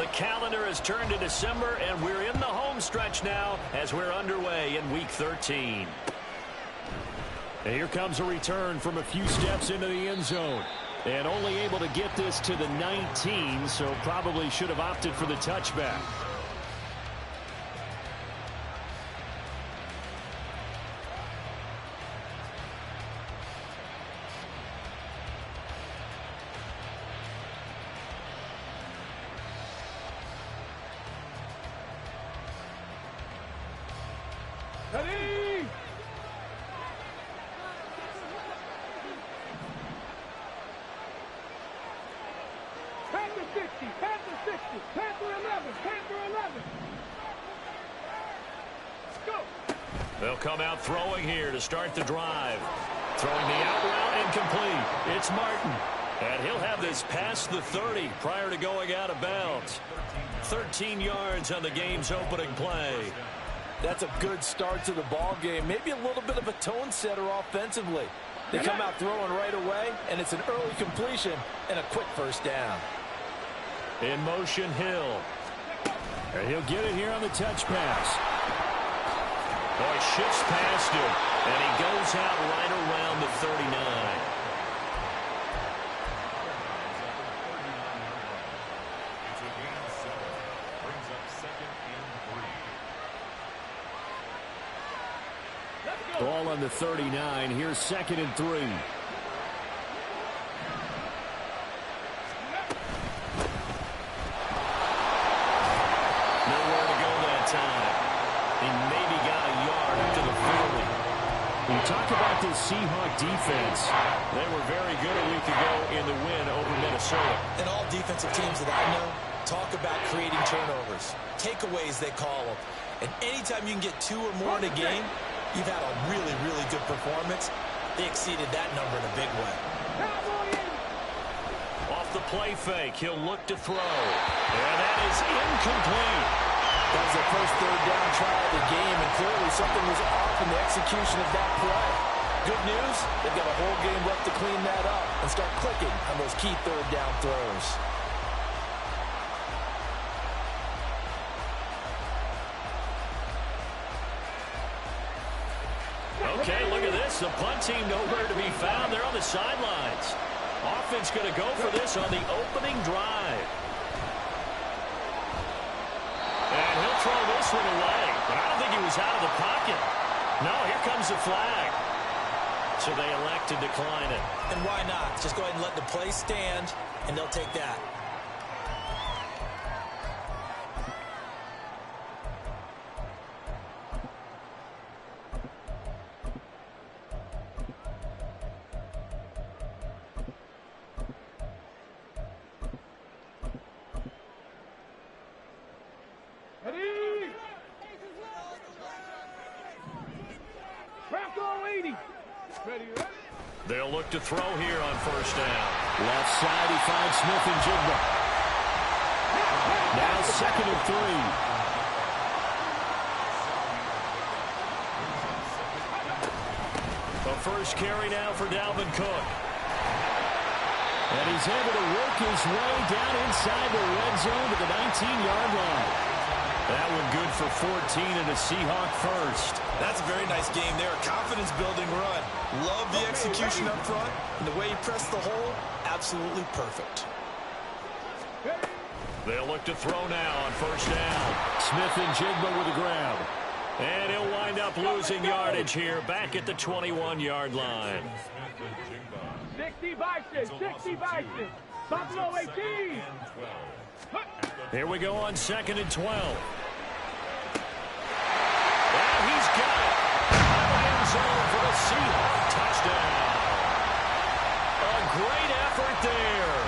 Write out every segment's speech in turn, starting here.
The calendar has turned to December, and we're in the home stretch now as we're underway in Week 13. And here comes a return from a few steps into the end zone. And only able to get this to the 19, so probably should have opted for the touchback. Ready? Panther 60, Panther 60, Panther 11, Panther 11. Let's go. They'll come out throwing here to start the drive. Throwing the out route incomplete. It's Martin. And he'll have this past the 30 prior to going out of bounds. 13 yards on the game's opening play. That's a good start to the ball game. Maybe a little bit of a tone setter offensively. They come out throwing right away, and it's an early completion and a quick first down. In motion, Hill. And he'll get it here on the touch pass. Oh, he shifts past him, and he goes out right around the 39. Ball on the 39. Here's 2nd and 3. Nowhere to go that time. He maybe got a yard after the 40. We talk about this Seahawk defense. They were very good a week ago in the win over Minnesota. And all defensive teams that I know talk about creating turnovers. Takeaways, they call them. And anytime you can get 2 or more in a game, you've had a really, really good performance. They exceeded that number in a big way. Off the play fake, he'll look to throw. And that is incomplete. That was the first third down try of the game, and clearly something was off in the execution of that play. Good news, they've got a whole game left to clean that up and start clicking on those key third down throws. Okay, look at this. The punt team nowhere to be found. They're on the sidelines. Offense going to go for this on the opening drive. And he'll throw this one away. But I don't think he was out of the pocket. No, here comes the flag. So they elect to decline it. And why not? Just go ahead and let the play stand, and they'll take that. They'll look to throw here on first down. Left side, he finds Smith and Jigba. Now 2nd and 3. A first carry now for Dalvin Cook. And he's able to work his way down inside the red zone to the 19-yard line. That one good for 14 and a Seahawk first. That's a very nice game there. Confidence-building run. Love the execution up front. And the way he pressed the hole, absolutely perfect. They'll look to throw now on first down. Smith and Jigba with a grab. And he'll wind up losing yardage here back at the 21-yard line. 60 Bison, 60 Bison. Buffalo 18. Here we go on 2nd and 12. And he's got it. Out of the end zone for the Seahawks touchdown. A great effort there.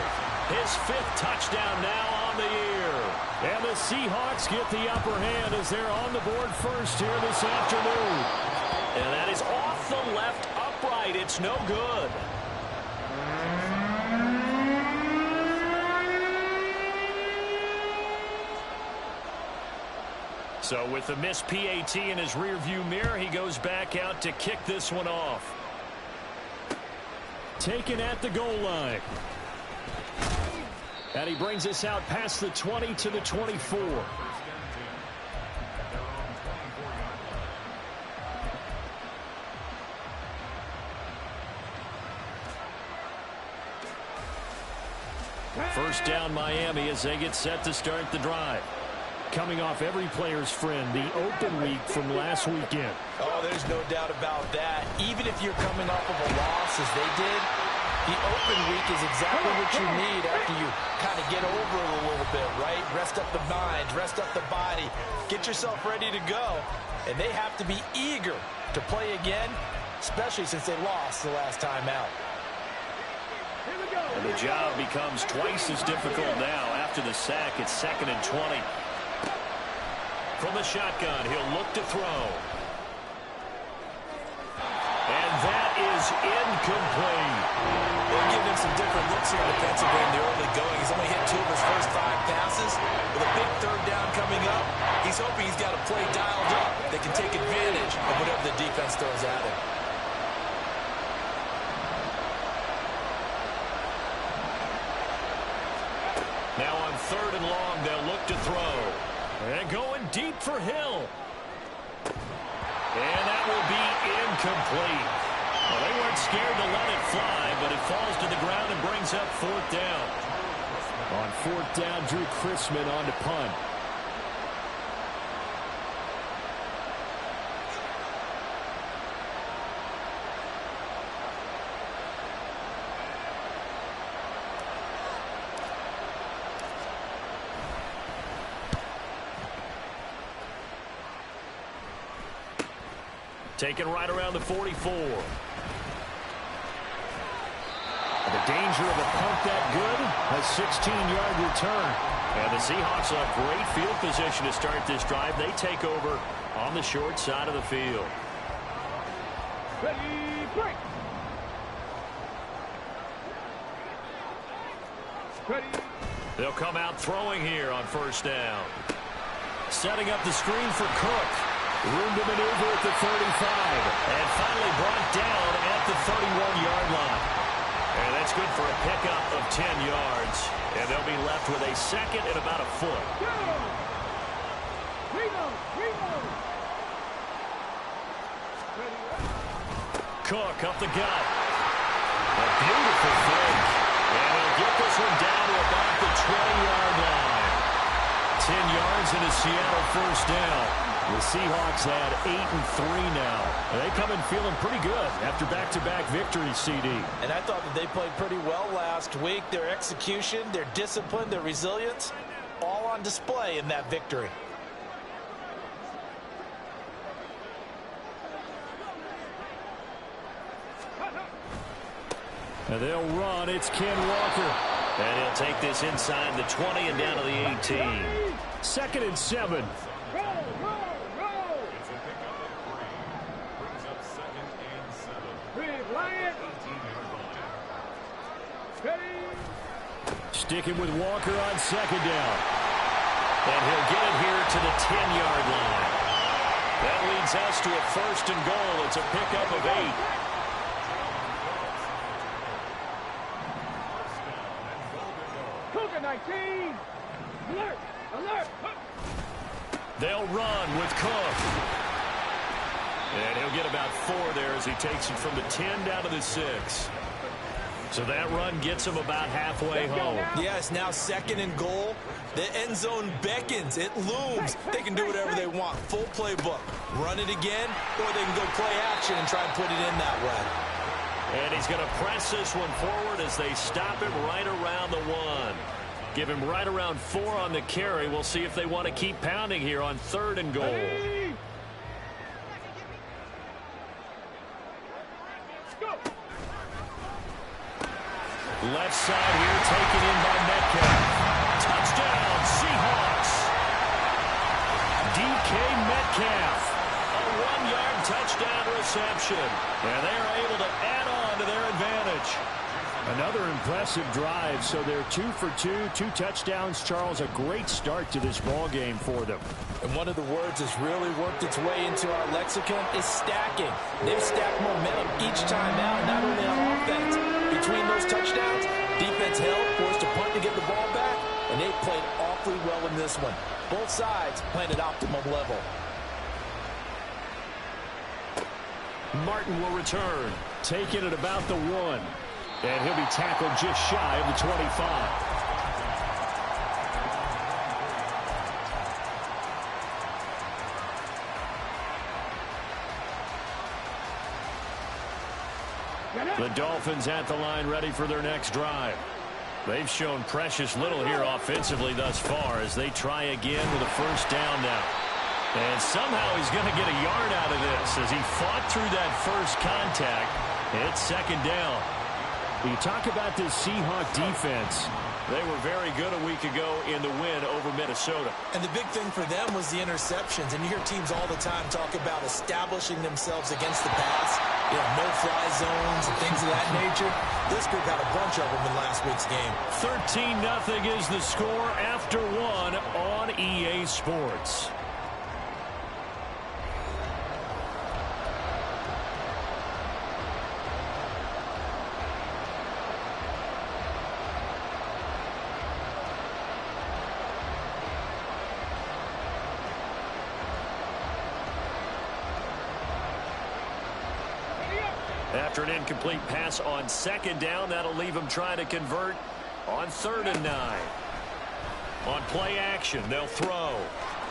His 5th touchdown now on the year. And the Seahawks get the upper hand as they're on the board first here this afternoon. And that is off the left upright. It's no good. So with the missed PAT in his rearview mirror, he goes back out to kick this one off. Taken at the goal line. And he brings us out past the 20 to the 24. First down Miami as they get set to start the drive. Coming off every player's friend, the open week from last weekend. Oh, there's no doubt about that. Even if you're coming off of a loss as they did, the open week is exactly what you need after you kind of get over it a little bit, right? Rest up the mind, rest up the body, get yourself ready to go. And they have to be eager to play again, especially since they lost the last time out. And the job becomes twice as difficult now. After the sack, it's 2nd and 20. From the shotgun, he'll look to throw. And that is incomplete. They're giving him some different looks here defensively in the early going. He's only hit 2 of his first 5 passes. With a big 3rd down coming up, he's hoping he's got a play dialed up that can take advantage of whatever the defense throws at him. Now on 3rd and long, they'll look to throw. And going deep for Hill. And that will be incomplete. Well, they weren't scared to let it fly, but it falls to the ground and brings up 4th down. On 4th down, Drew Chrisman on to punt. Taken right around the 44. The danger of a punt that good, a 16-yard return. And the Seahawks will have great field position to start this drive. They take over on the short side of the field. Ready, break. Ready. They'll come out throwing here on 1st down. Setting up the screen for Cook. Room to maneuver at the 35. And finally brought down at the 31-yard line. And that's good for a pickup of 10 yards. And they'll be left with a 2nd and about a foot. Cook up the gut. A beautiful fake. And he'll get this one down to about the 20-yard line. 10 yards and a Seattle 1st down. The Seahawks had 8-3 now. They come in feeling pretty good after back-to-back victories, CD. And I thought that they played pretty well last week. Their execution, their discipline, their resilience, all on display in that victory. And they'll run. It's Ken Walker. And he'll take this inside the 20 and down to the 18. 2nd and 7. Sticking with Walker on 2nd down. And he'll get it here to the 10-yard line. That leads us to a 1st and goal. It's a pickup of 8. Cougar 19. Alert! Alert! They'll run with Cook. And he'll get about 4 there as he takes it from the 10 down to the 6. So that run gets him about halfway home. Yeah, it's now 2nd and goal. The end zone beckons. It looms. They can do whatever they want. Full playbook. Run it again, or they can go play action and try and put it in that way. And he's going to press this one forward as they stop him right around the 1. Give him right around 4 on the carry. We'll see if they want to keep pounding here on 3rd and goal. Left side here, taken in by Metcalf. Touchdown, Seahawks. DK Metcalf. A 1-yard touchdown reception. And they are able to add on to their advantage. Another impressive drive, so they're 2 for 2, 2 touchdowns. Charles, a great start to this ball game for them. And one of the words that's really worked its way into our lexicon is stacking. They've stacked momentum each time out, not only on offense. Between those touchdowns, Defense held, forced to punt to get the ball back, and they played awfully well in this one. Both sides playing at optimum level. Martin will return, taking it about the 1. And he'll be tackled just shy of the 25. The Dolphins at the line, ready for their next drive. They've shown precious little here offensively thus far as they try again with a first down now. And somehow he's going to get a yard out of this as he fought through that first contact. It's second down. You talk about this Seahawk defense. They were very good a week ago in the win over Minnesota. And the big thing for them was the interceptions. And you hear teams all the time talk about establishing themselves against the pass. You know, no-fly zones and things of that nature. This group had a bunch of them in last week's game. 13-0 is the score after 1 on EA Sports. After an incomplete pass on second down, that'll leave him trying to convert on 3rd and 9. On play action, they'll throw.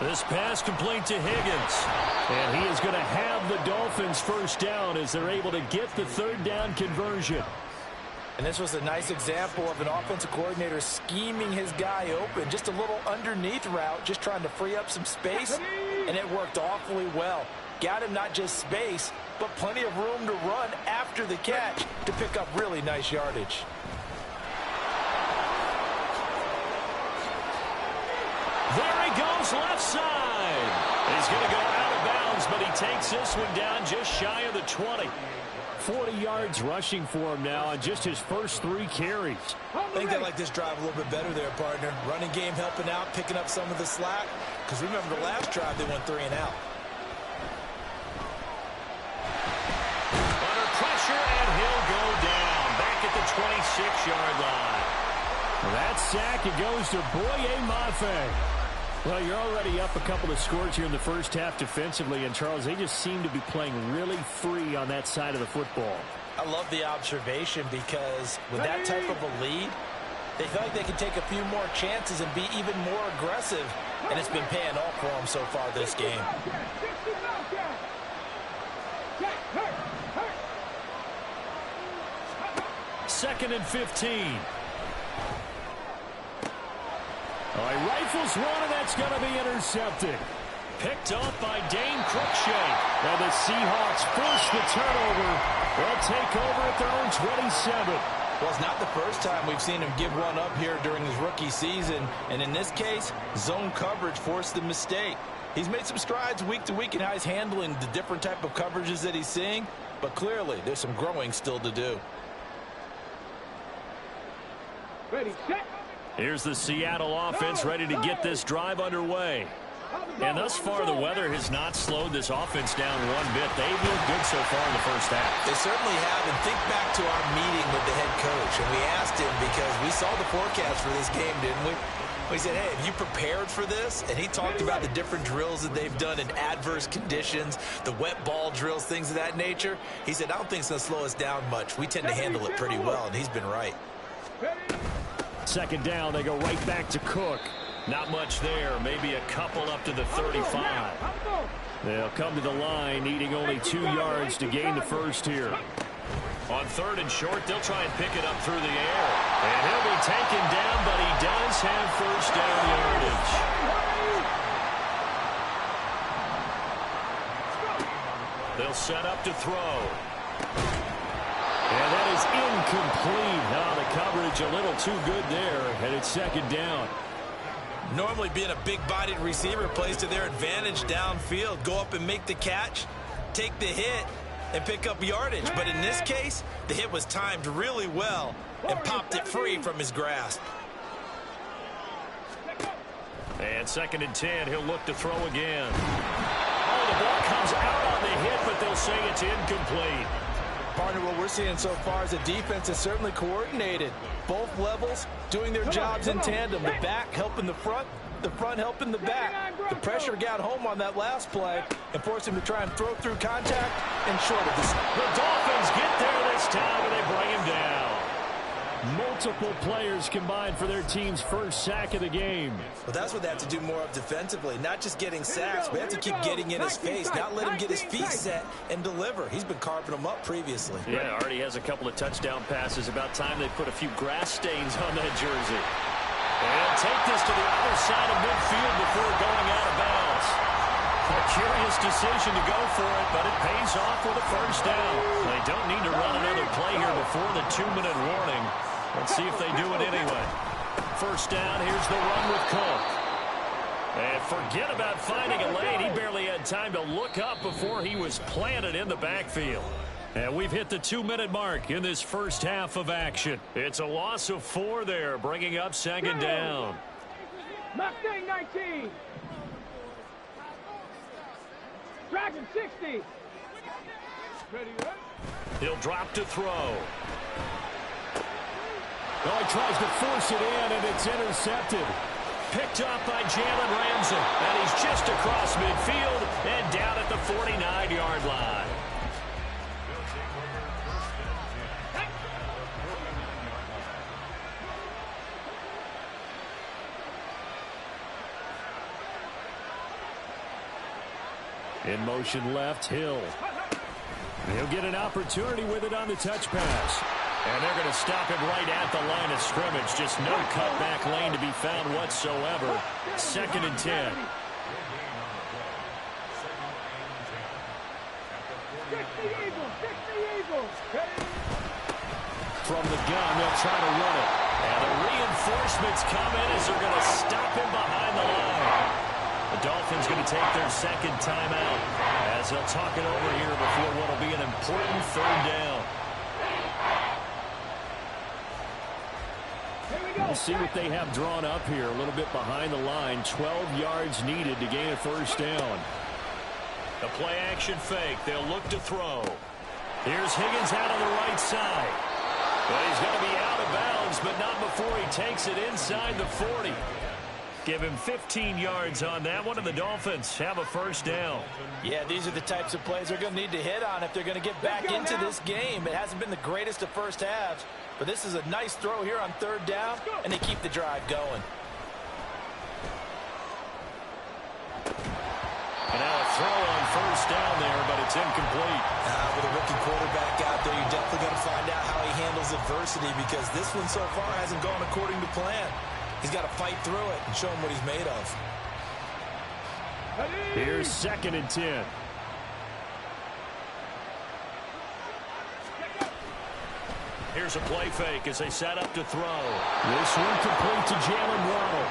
This pass complete to Higgins. And he is going to have the Dolphins first down as they're able to get the 3rd down conversion. And this was a nice example of an offensive coordinator scheming his guy open. Just a little underneath route, just trying to free up some space. And it worked awfully well. Got him not just space, but plenty of room to run after the catch to pick up really nice yardage. There he goes left side. He's going to go out of bounds, but he takes this one down just shy of the 20. 40 yards rushing for him now on just his first 3 carries. I think they like this drive a little bit better there, partner. Running game helping out, picking up some of the slack. Because remember the last drive, they went 3 and out. Under pressure, and he'll go down. Back at the 26-yard line. That sack, it goes to Boye Mafe. Well, you're already up a couple of scores here in the first half defensively, and Charles, they just seem to be playing really free on that side of the football. I love the observation because with that type of a lead, they feel like they can take a few more chances and be even more aggressive, and it's been paying off for them so far this game. 2nd and 15. Oh, he rifles one, and that's going to be intercepted. Picked off by Dane Cruikshank. And the Seahawks force the turnover. They'll take over at their own 27. Well, it's not the first time we've seen him give one up here during his rookie season. And in this case, zone coverage forced the mistake. He's made some strides week to week in how he's handling the different type of coverages that he's seeing. But clearly, there's some growing still to do. Ready, set. Here's the Seattle offense ready to get this drive underway. And thus far, the weather has not slowed this offense down one bit. They've looked good so far in the first half. They certainly have. And think back to our meeting with the head coach. And we asked him because we saw the forecast for this game, didn't we? We said, hey, have you prepared for this? And he talked about the different drills that they've done in adverse conditions, the wet ball drills, things of that nature. He said, I don't think it's going to slow us down much. We tend to handle it pretty well, and he's been right. 2nd down, they go right back to Cook. Not much there, maybe a couple up to the 35. They'll come to the line, needing only 2 yards to gain the first here. On 3rd and short, they'll try and pick it up through the air. And he'll be taken down, but he does have first down yardage. They'll set up to throw. And that is incomplete. Now the coverage a little too good there, and it's 2nd down. Normally being a big-bodied receiver plays to their advantage downfield. Go up and make the catch, take the hit, and pick up yardage. But in this case, the hit was timed really well and popped it free from his grasp. And 2nd and 10, he'll look to throw again. Oh, the ball comes out on the hit, but they'll say it's incomplete. Partner, what we're seeing so far is the defense is certainly coordinated. Both levels doing their jobs in tandem. The back helping the front helping the back. The pressure got home on that last play and forced him to try and throw through contact and short of this. The Dolphins get there this time, and they bring him down. Multiple players combined for their team's first sack of the game. Well, that's what they have to do more of defensively. Not just getting sacks, but they have to keep getting in his face. Not let him get his feet set and deliver. He's been carving them up previously. Yeah, already has a couple of touchdown passes. About time they put a few grass stains on that jersey. And take this to the other side of midfield before going out of bounds. A curious decision to go for it, but it pays off with a first down. They don't need to run another play here before the 2-minute warning. Let's see if they do it anyway. First down, here's the run with Cook. And forget about finding a lane. He barely had time to look up before he was planted in the backfield. And we've hit the 2-minute mark in this first half of action. It's a loss of 4 there, bringing up second down. Mustang 19. Dragon 60. Ready, right? He'll drop to throw. Well, he tries to force it in, and it's intercepted. Picked up by Jalen Ramsey. And he's just across midfield and down at the 49-yard line. In motion left, Hill. He'll get an opportunity with it on the touch pass. And they're going to stop him right at the line of scrimmage. Just no cutback lane to be found whatsoever. Second and 10. From the gun, they'll try to run it. And the reinforcements come in as they're going to stop him behind the line. The Dolphins going to take their second timeout as they'll talk it over here before what will be an important third down. We'll see what they have drawn up here. A little bit behind the line. 12 yards needed to gain a first down. The play action fake. They'll look to throw. Here's Higgins out on the right side. But he's going to be out of bounds, but not before he takes it inside the 40. Give him 15 yards on that one, and the Dolphins have a first down. Yeah, these are the types of plays they're going to need to hit on if they're going to get back into this game. It hasn't been the greatest of first halves, but this is a nice throw here on third down, and they keep the drive going. And now a throw on first down there, but it's incomplete. With a rookie quarterback out there, you're definitely going to find out how he handles adversity, because this one so far hasn't gone according to plan. He's got to fight through it and show him what he's made of. Here's second and 10. Here's a play fake as they set up to throw. This one complete to Jalen Waddle.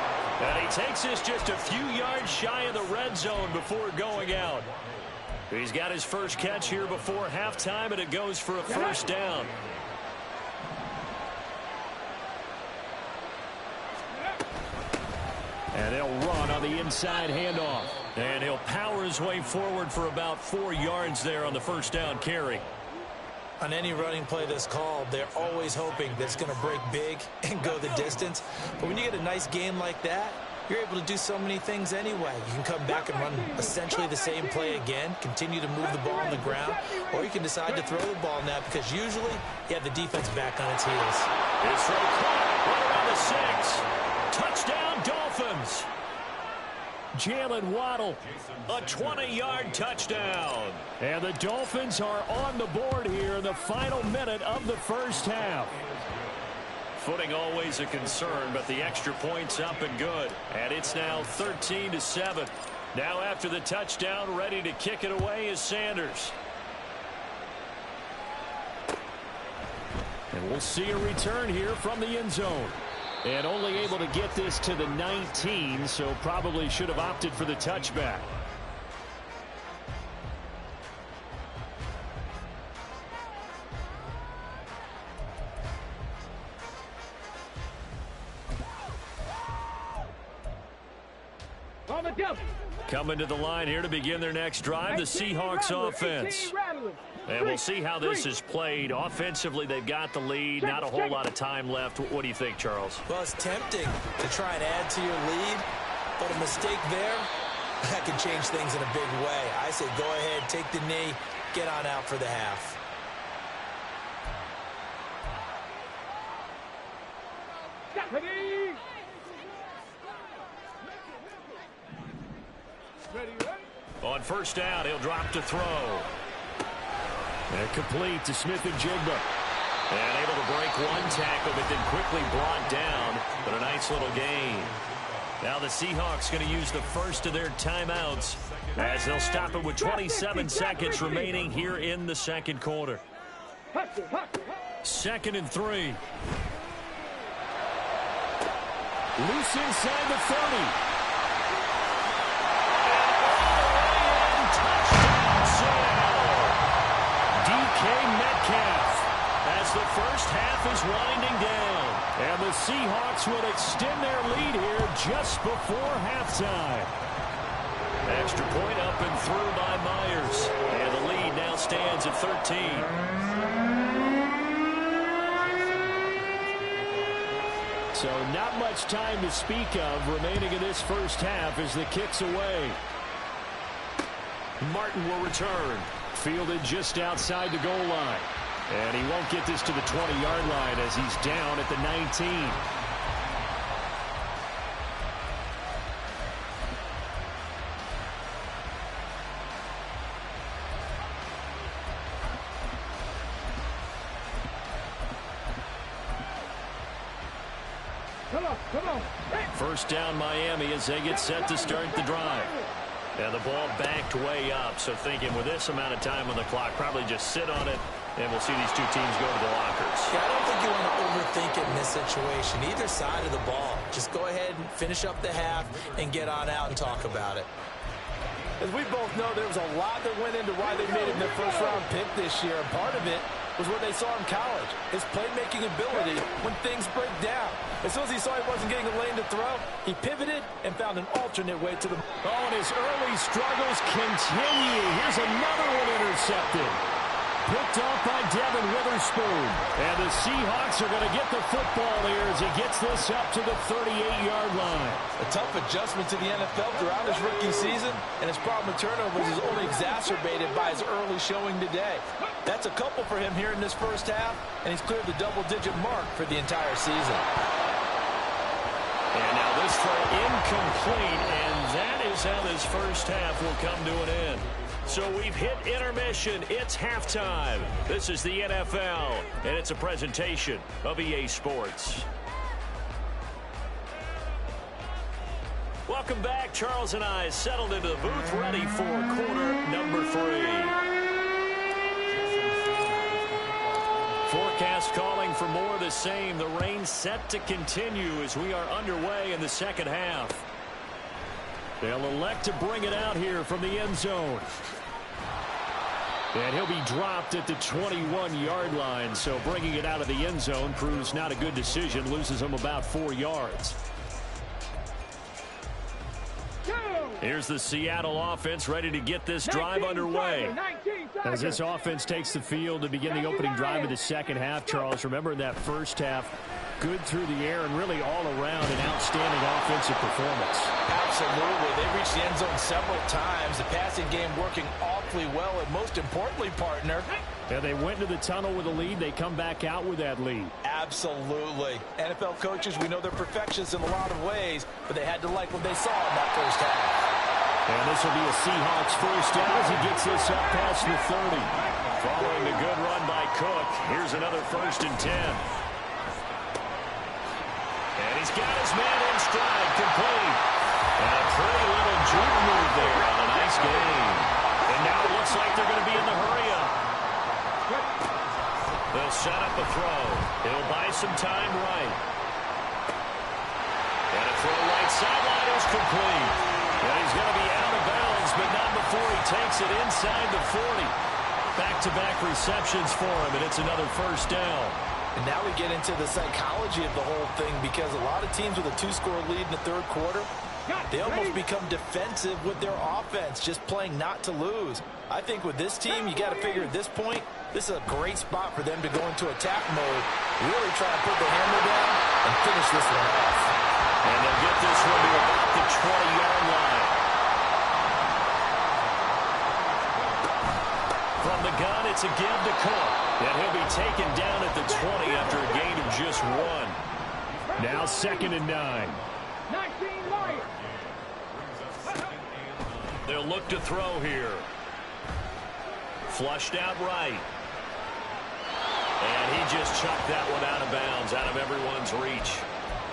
And he takes this just a few yards shy of the red zone before going out. He's got his first catch here before halftime, and it goes for a first down. And they'll run on the inside handoff. And he'll power his way forward for about 4 yards there on the first down carry. On any running play that's called, they're always hoping that it's going to break big and go the distance. But when you get a nice game like that, you're able to do so many things anyway. You can come back and run essentially the same play again, continue to move the ball on the ground, or you can decide to throw the ball now because usually you have the defense back on its heels. It's right around the 6. Touchdown, Dolphins. Jalen Waddle, a 20-yard touchdown. And the Dolphins are on the board here in the final minute of the first half. Footing always a concern, but the extra point's up and good. And it's now 13-7. Now after the touchdown, ready to kick it away is Sanders. And we'll see a return here from the end zone. And only able to get this to the 19, so probably should have opted for the touchback. On the double. Coming to the line here to begin their next drive, the Seahawks offense. And we'll see how this is played. Offensively, they've got the lead. Not a whole lot of time left. What do you think, Charles? Well, it's tempting to try and add to your lead, but a mistake there, that can change things in a big way. I say go ahead, take the knee, get on out for the half. Ready? Ready? On first down, he'll drop to throw. And complete to Smith and Jigba. And able to break one tackle, but then quickly brought down. But a nice little gain. Now the Seahawks going to use the first of their timeouts as they'll stop it with 27 seconds remaining here in the second quarter. 2nd and 3. Loose inside the 30. Metcalf as the first half is winding down. And the Seahawks will extend their lead here just before halftime. Extra point up and through by Myers. And the lead now stands at 13. So not much time to speak of remaining in this first half as the kick's away. Martin will return. Fielded just outside the goal line. And he won't get this to the 20-yard line as he's down at the 19. Come on. First down Miami as they get set to start the drive. And the ball backed way up, so thinking with this amount of time on the clock, probably just sit on it, and we'll see these two teams go to the lockers. Yeah, I don't think you want to overthink it in this situation. Either side of the ball. Just go ahead and finish up the half and get on out and talk about it. As we both know, there was a lot that went into why they made him their first-round pick this year, and part of it was what they saw in college, his playmaking ability when things break down. As soon as he saw he wasn't getting a lane to throw, he pivoted and found an alternate way to the... Oh, and his early struggles continue. Here's another one intercepted. Picked off by Devin Witherspoon. And the Seahawks are going to get the football here as he gets this up to the 38-yard line. A tough adjustment to the NFL throughout his rookie season, and his problem with turnovers is only exacerbated by his early showing today. That's a couple for him here in this first half, and he's cleared the double-digit mark for the entire season. And now this throw incomplete, and that is how this first half will come to an end. So we've hit intermission. It's halftime. This is the NFL, and it's a presentation of EA Sports. Welcome back. Charles and I settled into the booth, ready for quarter number 3. Forecast calling for more of the same. The rain set to continue as we are underway in the second half. They'll elect to bring it out here from the end zone. And he'll be dropped at the 21-yard line, so bringing it out of the end zone proves not a good decision, loses him about 4 yards. Here's the Seattle offense ready to get this drive underway. As this offense takes the field to begin the opening drive of the second half, Charles, remember in that first half, good through the air and really all around an outstanding offensive performance. Absolutely. They reached the end zone several times. The passing game working awfully well, and most importantly, partner, Yeah, they went into the tunnel with a lead. They come back out with that lead. absolutely. NFL coaches, we know they're perfectionists in a lot of ways, but they had to like what they saw in that first half. And this will be a Seahawks first down as he gets this up past the 30. Following the good run by Cook, here's another 1st and 10. And he's got his man in stride, complete. And a pretty little juke move there on a nice gain. And now it looks like they're going to be in the hurry-up. They'll set up a throw. It'll buy some time right. And a throw right sideline is complete. And he's going to be out of bounds, but not before he takes it inside the 40. Back-to-back receptions for him, and it's another first down. And now we get into the psychology of the whole thing, because a lot of teams with a 2-score lead in the third quarter, They almost become defensive with their offense, just playing not to lose. I think with this team, you got to figure at this point, this is a great spot for them to go into attack mode, really try and put the hammer down and finish this one off. And they'll get this one to about the 20-yard line. From the gun, it's a give to Cook. And he'll be taken down at the 20 after a gain of just 1. Now 2nd and 9. 19 Lions. They'll look to throw here. Flushed out right. And he just chucked that one out of bounds, out of everyone's reach.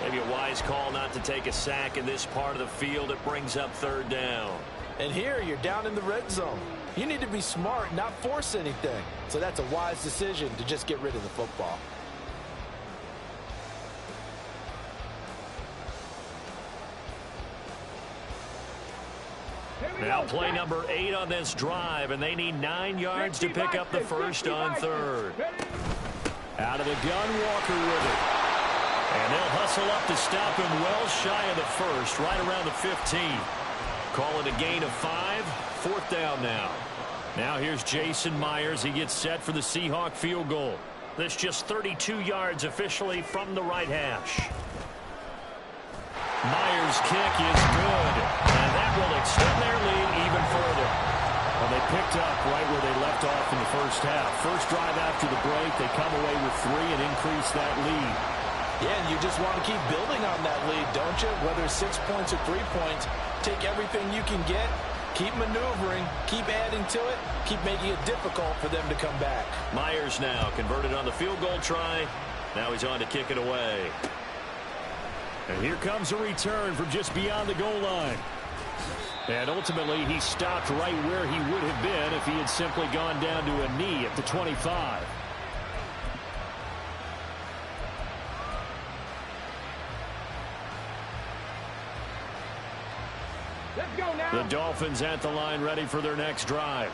Maybe a wise call not to take a sack in this part of the field. It brings up 3rd down. And here you're down in the red zone. You need to be smart, not force anything. So that's a wise decision to just get rid of the football. Now play number 8 on this drive, and they need 9 yards to pick up the first on 3rd. Out of the gun, Walker with it. And they'll hustle up to stop him well shy of the first, right around the 15. Call it a gain of 5, 4th down now. Now here's Jason Myers. He gets set for the Seahawk field goal. That's just 32 yards officially from the right hash. Myers' kick is good, and that will extend their lead even further. Well, they picked up right where they left off in the first half. First drive after the break, they come away with 3 and increase that lead. Yeah, and you just want to keep building on that lead, don't you? Whether it's 6 points or 3 points, take everything you can get, keep maneuvering, keep adding to it, keep making it difficult for them to come back. Myers now converted on the field goal try. Now he's on to kick it away. And here comes a return from just beyond the goal line. And ultimately, he stopped right where he would have been if he had simply gone down to a knee at the 25. Let's go now. The Dolphins at the line ready for their next drive.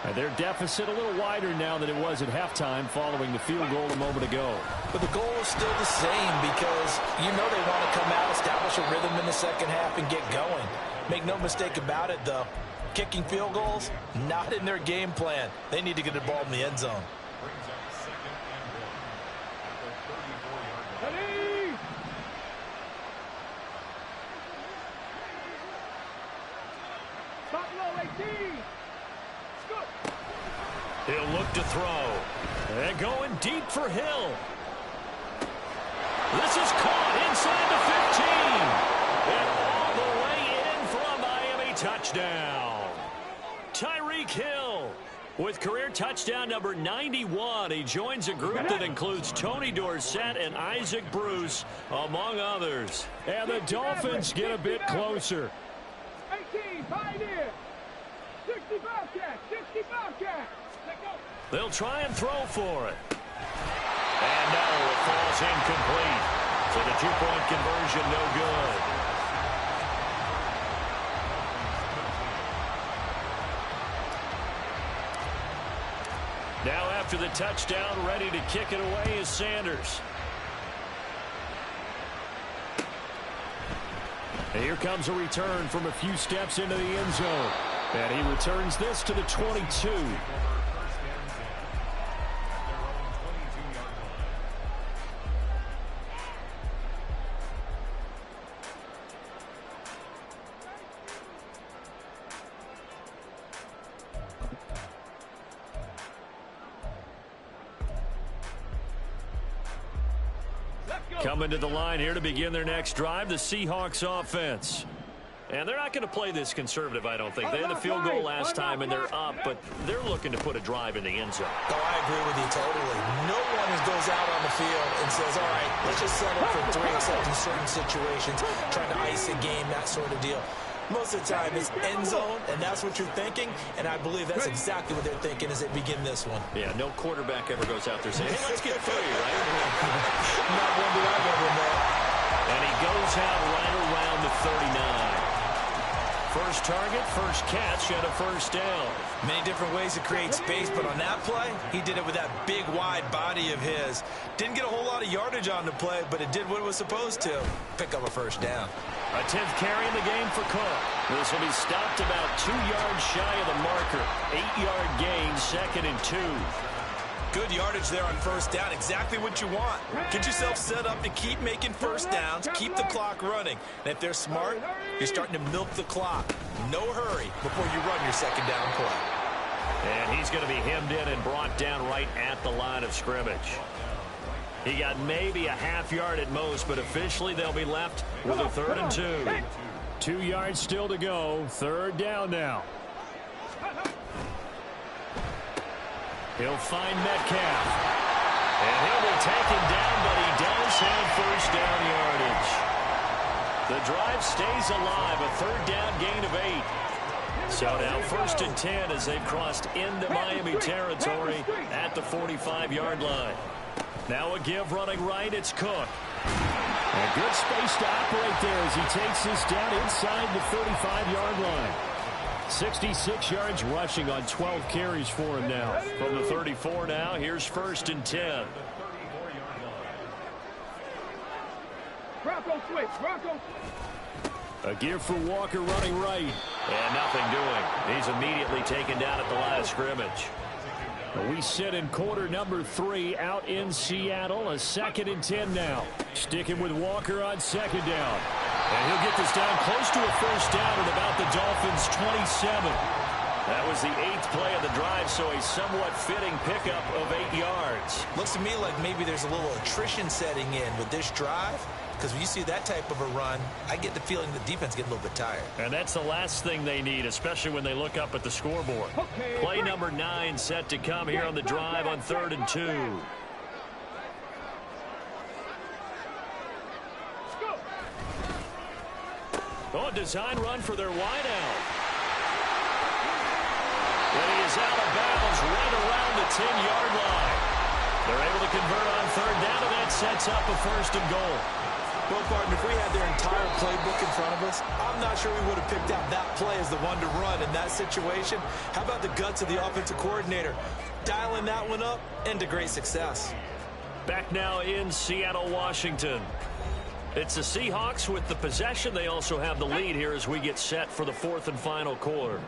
And their deficit a little wider now than it was at halftime following the field goal a moment ago. But the goal is still the same because you know they want to come out, establish a rhythm in the second half, and get going. Make no mistake about it, though. Kicking field goals, not in their game plan. They need to get the ball in the end zone. Ready? Stop low, 18. He'll look to throw. And going deep for Hill. This is caught inside the 15. And all the way in for a Miami touchdown. Tyreek Hill with career touchdown number 91. He joins a group that includes Tony Dorsett and Isaac Bruce, among others. And the Dolphins get a bit closer. 18, Pioneer. 65 catch, 65 catch. They'll try and throw for it. And no, it falls incomplete. So the 2-point conversion no good. Now after the touchdown, ready to kick it away is Sanders. And here comes a return from a few steps into the end zone. And he returns this to the 22. Coming to the line here to begin their next drive, the Seahawks offense. And they're not going to play this conservative, I don't think. They had the field goal last time, and they're up, but they're looking to put a drive in the end zone. Oh, I agree with you totally. No one goes out on the field and says, all right, let's just settle for 3 except in certain situations, trying to ice a game, that sort of deal. Most of the time, it's end zone, and that's what you're thinking, and I believe that's exactly what they're thinking as they begin this one. Yeah, no quarterback ever goes out there saying, hey, let's get free, right? Not one that I've ever met. And he goes out right around the 39. First target, first catch, and a first down. Many different ways to create space, but on that play, he did it with that big, wide body of his. Didn't get a whole lot of yardage on the play, but it did what it was supposed to. Pick up a first down. A 10th carry in the game for Cook. This will be stopped about 2 yards shy of the marker. 8-yard gain, 2nd and 2. Good yardage there on first down. Exactly what you want. Get yourself set up to keep making first downs, keep the clock running. And if they're smart, you're starting to milk the clock. No hurry before you run your second down play. And he's going to be hemmed in and brought down right at the line of scrimmage. He got maybe a half yard at most, but officially they'll be left with a 3rd and 2. 2 yards still to go. 3rd down now. He'll find Metcalf. And he'll be taken down, but he does have first down yardage. The drive stays alive. A 3rd down gain of 8. So now 1st and 10 as they've crossed into Miami territory at the 45-yard line. Now a give running right. It's Cook. A good space to operate there as he takes this down inside the 35-yard line. 66 yards rushing on 12 carries for him now. From the 34 now, here's 1st and 10. Bronco switch. Bronco. A give for Walker running right. And nothing doing. He's immediately taken down at the line of scrimmage. We sit in quarter number 3 out in Seattle. A 2nd and 10 now. Sticking with Walker on 2nd down. And he'll get this down close to a first down at about the Dolphins' 27. That was the 8th play of the drive, so a somewhat fitting pickup of 8 yards. Looks to me like maybe there's a little attrition setting in with this drive, because when you see that type of a run, I get the feeling the defense gets a little bit tired. And that's the last thing they need, especially when they look up at the scoreboard. Play number 9 set to come here on the drive on 3rd and 2. Oh, design run for their wideout. And he is out of bounds right around the 10-yard line. They're able to convert on 3rd down, and that sets up a 1st and goal. Well, partner, if we had their entire playbook in front of us, I'm not sure we would have picked out that play as the one to run in that situation. How about the guts of the offensive coordinator? Dialing that one up into great success. Back now in Seattle, Washington. It's the Seahawks with the possession. They also have the lead here as we get set for the 4th and final quarter.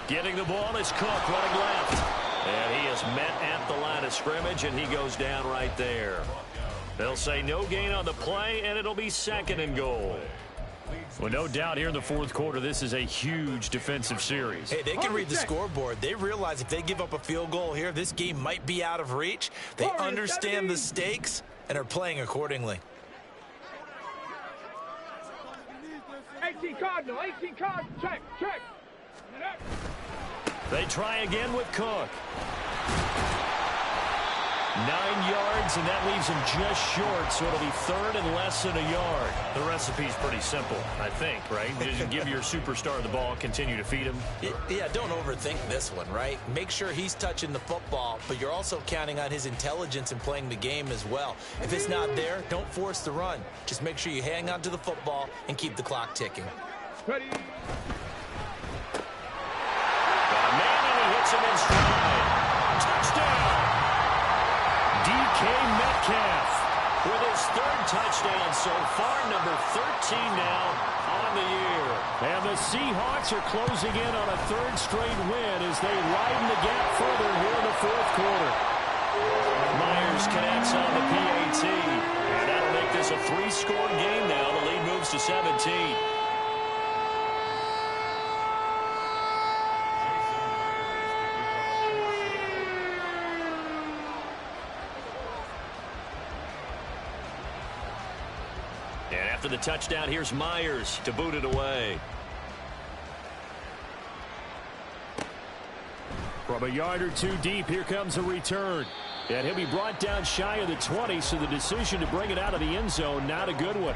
Getting the ball is Cook running left. And he is met at the line of scrimmage, and he goes down right there. They'll say no gain on the play, and it'll be 2nd and goal. Well, no doubt here in the 4th quarter, this is a huge defensive series. Hey, they can read the scoreboard. They realize if they give up a field goal here, this game might be out of reach. They understand the stakes and are playing accordingly. 18 Cardinal. 18 Cardinal. Check. They try again with Cook. 9 yards, and that leaves him just short, so it'll be 3rd and less than a yard. The recipe's pretty simple, I think, right? Just give your superstar the ball, continue to feed him. Yeah, don't overthink this one, right? Make sure he's touching the football, but you're also counting on his intelligence in playing the game as well. If it's not there, don't force the run. Just make sure you hang on to the football and keep the clock ticking. Ready. Hits him in stride. Touchdown! DK Metcalf with his 3rd touchdown so far, number 13 now on the year. And the Seahawks are closing in on a 3rd straight win as they widen the gap further here in the 4th quarter. Myers connects on the PAT, and that'll make this a 3-score game now. The lead moves to 17. After the touchdown, here's Myers to boot it away. From a yard or 2 deep, here comes a return. And he'll be brought down shy of the 20, so the decision to bring it out of the end zone, not a good one.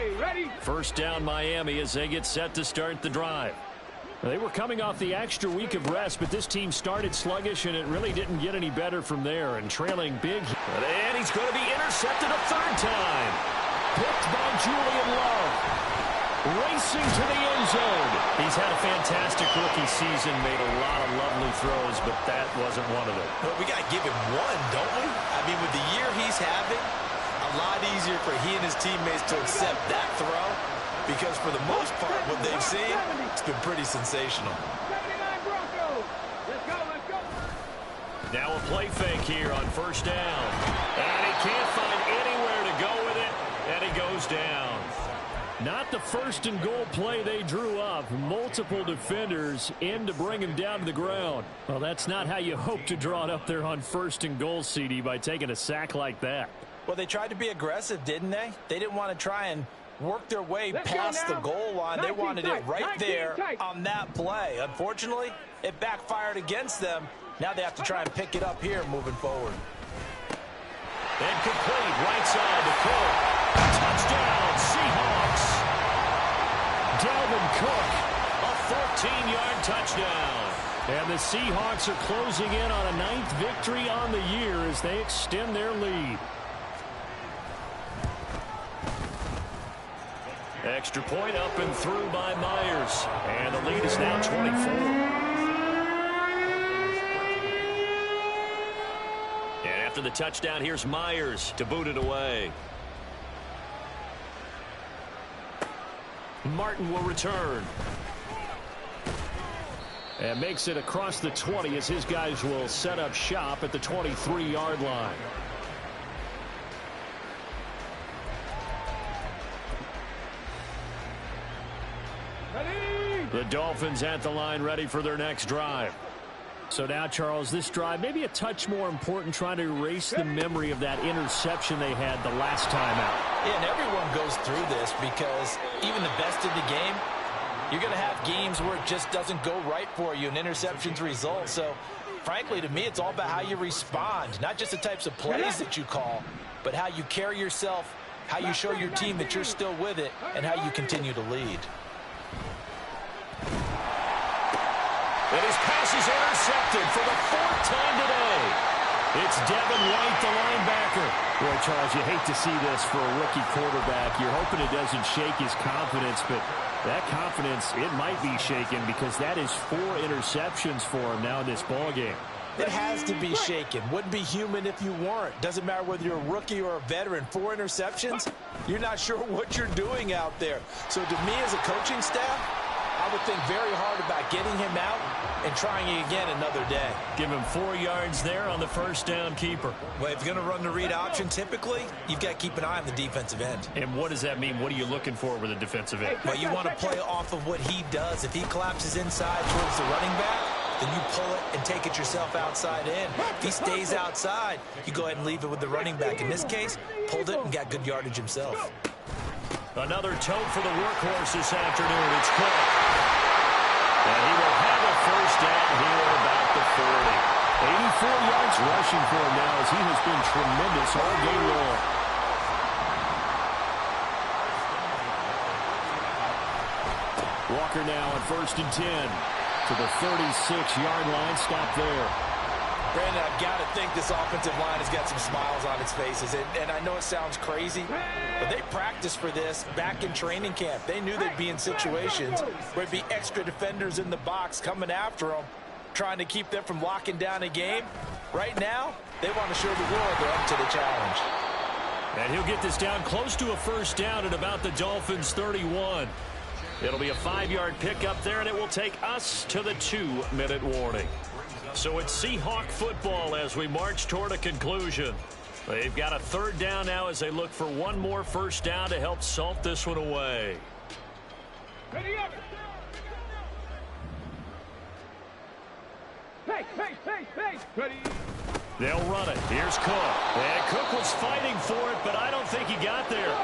Okay, ready? First down Miami as they get set to start the drive. They were coming off the extra week of rest, but this team started sluggish, and it really didn't get any better from there. And trailing big. And he's going to be intercepted a third time. Picked by Julian Love. Racing to the end zone. He's had a fantastic rookie season, made a lot of lovely throws, but that wasn't one of them. Well, we got to give him one, don't we? I mean, with the year he's having, a lot easier for he and his teammates to accept that throw, because for the most part, what they've seen, it's been pretty sensational. 79 Broncos. Let's go, let's go. Now a play fake here on first down. And he can't find anywhere to go with it, and he goes down. Not the first and goal play they drew up. Multiple defenders in to bring him down to the ground. Well, that's not how you hope to draw it up there on first and goal, CD, by taking a sack like that. Well, they tried to be aggressive, didn't they? They didn't want to try and work their way past the goal line. They wanted it right there on that play. Unfortunately, it backfired against them. Now they have to try and pick it up here moving forward. Incomplete, right side to Cook. Touchdown, Seahawks. Dalvin Cook, a 14-yard touchdown. And the Seahawks are closing in on a 9th victory on the year as they extend their lead. Extra point up and through by Myers. And the lead is now 24. And after the touchdown, here's Myers to boot it away. Martin will return. And makes it across the 20 as his guys will set up shop at the 23-yard line. Ready? The Dolphins at the line ready for their next drive. So now, Charles, this drive maybe a touch more important, trying to erase the memory of that interception they had the last time out. Yeah, and everyone goes through this because even the best in the game, you're going to have games where it just doesn't go right for you and interceptions result. So, frankly, to me, it's all about how you respond, not just the types of plays that you call, but how you carry yourself, how you show your team that you're still with it, and how you continue to lead. And his pass is intercepted for the 4th time today. It's Devin White, the linebacker. Boy, Charles, you hate to see this for a rookie quarterback. You're hoping it doesn't shake his confidence, but that confidence, it might be shaken because that is 4 interceptions for him now in this ballgame. It has to be shaken. Wouldn't be human if you weren't. Doesn't matter whether you're a rookie or a veteran. 4 interceptions, you're not sure what you're doing out there. So to me as a coaching staff, I would think very hard about getting him out and trying it again another day. Give him 4 yards there on the first down keeper. Well, if you're going to run the read option, typically, you've got to keep an eye on the defensive end. And what does that mean? What are you looking for with a defensive end? Well, you want to play off of what he does. If he collapses inside towards the running back, then you pull it and take it yourself outside in. If he stays outside, you go ahead and leave it with the running back. In this case, pulled it and got good yardage himself. Another tote for the workhorse this afternoon. It's Cook. And he will have a first down here at about the 40. 84 yards rushing for him now as he has been tremendous all game long. Walker now on 1st and 10 to the 36-yard line. Stop there. Brandon, I've got to think this offensive line has got some smiles on its faces. And I know it sounds crazy, but they practiced for this back in training camp. They knew they'd be in situations where there'd be extra defenders in the box coming after them, trying to keep them from locking down a game. Right now, they want to show the world they're up to the challenge. And he'll get this down close to a first down at about the Dolphins' 31. It'll be a 5-yard pickup there, and it will take us to the 2-minute warning. So it's Seahawk football as we march toward a conclusion. They've got a 3rd down now as they look for one more first down to help salt this one away. Ready up. Hey. Ready. They'll run it. Here's Cook. And Cook was fighting for it, but I don't think he got there.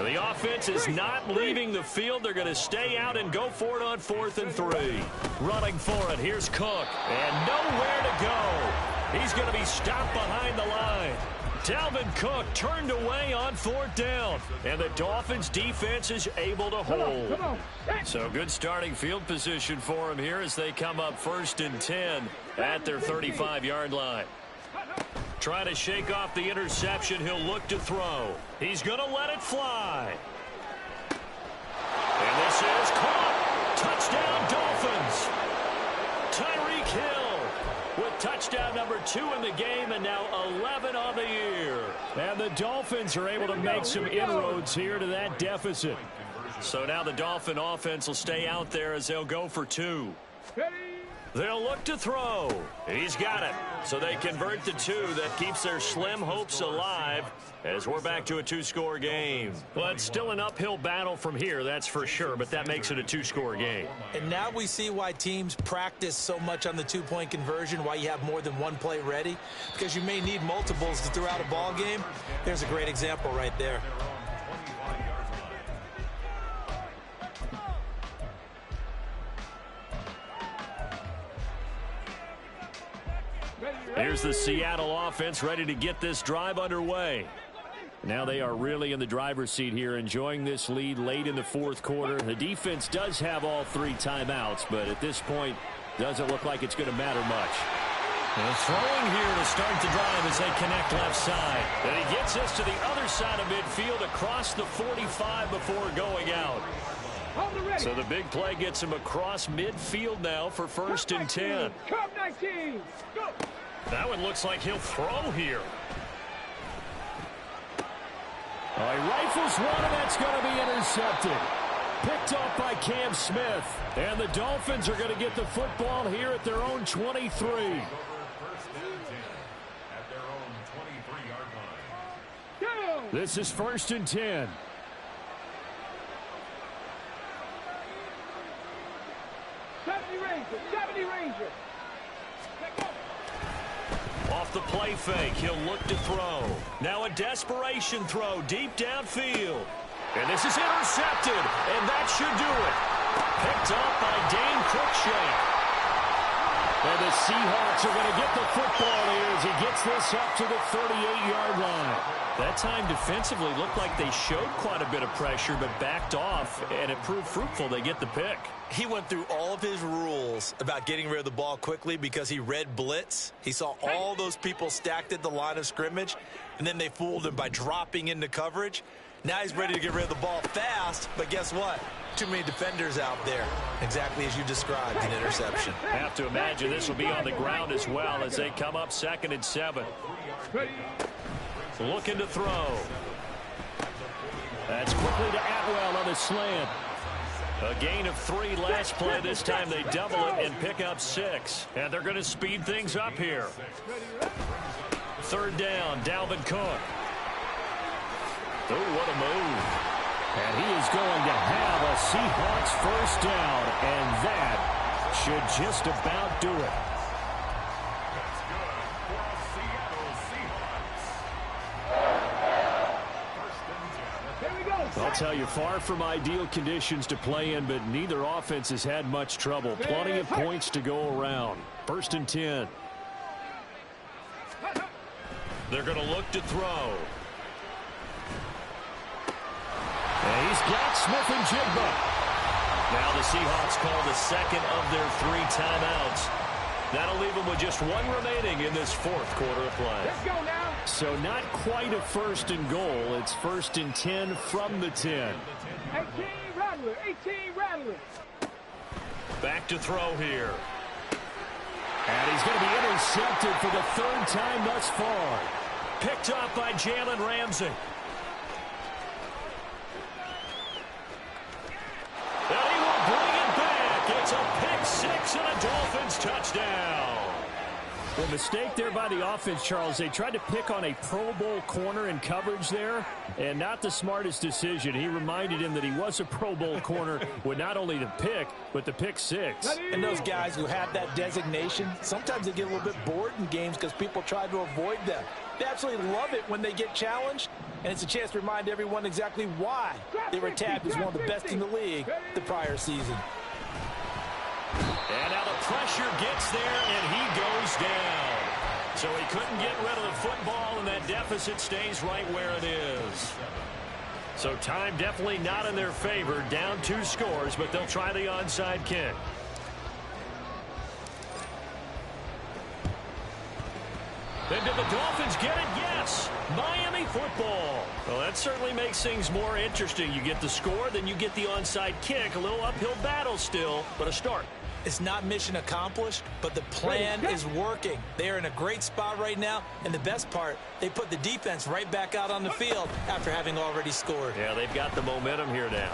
The offense is not leaving the field. They're going to stay out and go for it on 4th and 3. Running for it. Here's Cook. And nowhere to go. He's going to be stopped behind the line. Dalvin Cook turned away on 4th down. And the Dolphins defense is able to hold. So good starting field position for him here as they come up 1st and 10 at their 35-yard line. Trying to shake off the interception. He'll look to throw. He's going to let it fly. And this is caught. Touchdown, Dolphins. Tyreek Hill with touchdown number 2 in the game and now 11 on the year. And the Dolphins are able to make some inroads here to that deficit. So now the Dolphin offense will stay out there as they'll go for 2. They'll look to throw. He's got it. So they convert the 2. That keeps their slim hopes alive as we're back to a 2-score game. Well, it's still an uphill battle from here, that's for sure, but that makes it a 2-score game. And now we see why teams practice so much on the 2-point conversion, why you have more than one play ready, because you may need multiples to throw out a ball game. There's a great example right there. Here's the Seattle offense ready to get this drive underway. Now they are really in the driver's seat here, enjoying this lead late in the 4th quarter. The defense does have all 3 timeouts, but at this point, doesn't look like it's going to matter much. And throwing here to start the drive as they connect left side. And he gets us to the other side of midfield across the 45 before going out. So the big play gets him across midfield now for 1st and 10. That one looks like he'll throw here. He rifles one, and that's going to be intercepted. Picked off by Cam Smith. And the Dolphins are going to get the football here at their own 23. At their own 23-yard line. This is 1st and 10. Ranger. Off the play fake, he'll look to throw. Now a desperation throw deep downfield. And this is intercepted, and that should do it. Picked up by Dane Cruikshank. And the Seahawks are going to get the football here as he gets this up to the 38-yard line. That time defensively looked like they showed quite a bit of pressure but backed off, and it proved fruitful. They get the pick. He went through all of his rules about getting rid of the ball quickly because he read blitz. He saw all those people stacked at the line of scrimmage, and then they fooled him by dropping into coverage. Now he's ready to get rid of the ball fast, but guess what? Too many defenders out there, exactly as you described, an interception. I have to imagine this will be on the ground as well as they come up 2nd and 7. Looking to throw. That's quickly to Atwell on the slant. A gain of 3 last play. This time they double it and pick up 6. And they're going to speed things up here. 3rd down, Dalvin Cook. Oh, what a move. And he is going to have a Seahawks 1st down. And that should just about do it. I'll tell you, far from ideal conditions to play in, but neither offense has had much trouble. Plenty of points to go around. 1st and 10. They're going to look to throw. And he's got Smith and Jigba. Now the Seahawks call the 2nd of their 3 timeouts. That'll leave them with just 1 remaining in this 4th quarter of play. Let's go now. So not quite a 1st and goal. It's 1st and 10 from the 10. 18 Rattler. Back to throw here. And he's going to be intercepted for the 3rd time thus far. Picked up by Jalen Ramsey. And he will bring it back. It's a pick 6 and a Dolphins touchdown. Well, mistake there by the offense, Charles. They tried to pick on a Pro Bowl corner in coverage there, and not the smartest decision. He reminded him that he was a Pro Bowl corner with not only the pick, but the pick 6. And those guys who have that designation, sometimes they get a little bit bored in games because people try to avoid them. They absolutely love it when they get challenged, and it's a chance to remind everyone exactly why they were tabbed as one of the best in the league the prior season. And now the pressure gets there, and he goes down. So he couldn't get rid of the football, and that deficit stays right where it is. So time definitely not in their favor. Down 2 scores, but they'll try the onside kick. And did the Dolphins get it? Yes. Miami football. Well, that certainly makes things more interesting. You get the score, then you get the onside kick. A little uphill battle still, but a start. It's not mission accomplished, but the plan is working. They are in a great spot right now, and the best part, they put the defense right back out on the field after having already scored. Yeah, they've got the momentum here now.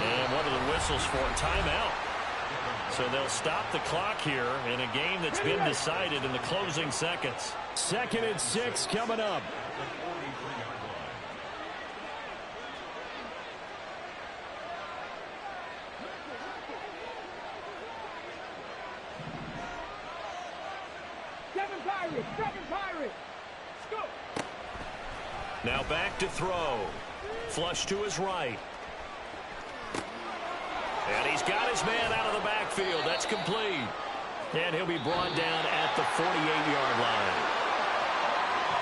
And what are the whistles for? Timeout. So they'll stop the clock here in a game that's been decided in the closing seconds. 2nd and 6 coming up. Seven Pirates. Go. Now back to throw. Flush to his right. And he's got his man out of the backfield. That's complete. And he'll be brought down at the 48-yard line.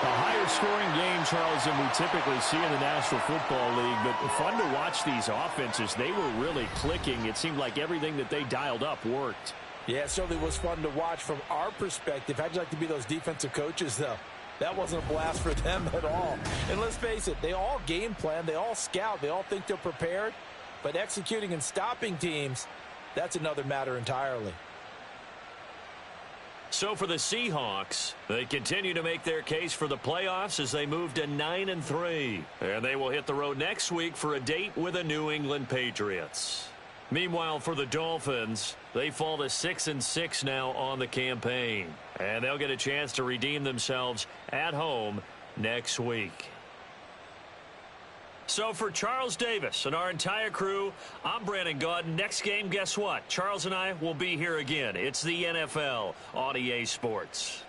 A higher scoring game, Charles, than we typically see in the National Football League. But fun to watch these offenses. They were really clicking. It seemed like everything that they dialed up worked. Yeah, it certainly was fun to watch from our perspective. How'd you like to be those defensive coaches, though? That wasn't a blast for them at all. And let's face it, they all game plan, they all scout, they all think they're prepared. But executing and stopping teams, that's another matter entirely. So for the Seahawks, they continue to make their case for the playoffs as they move to 9-3. And they will hit the road next week for a date with the New England Patriots. Meanwhile, for the Dolphins, they fall to 6-6 now on the campaign. And they'll get a chance to redeem themselves at home next week. So for Charles Davis and our entire crew, I'm Brandon Gaudin. Next game, guess what? Charles and I will be here again. It's the NFL on EA Sports.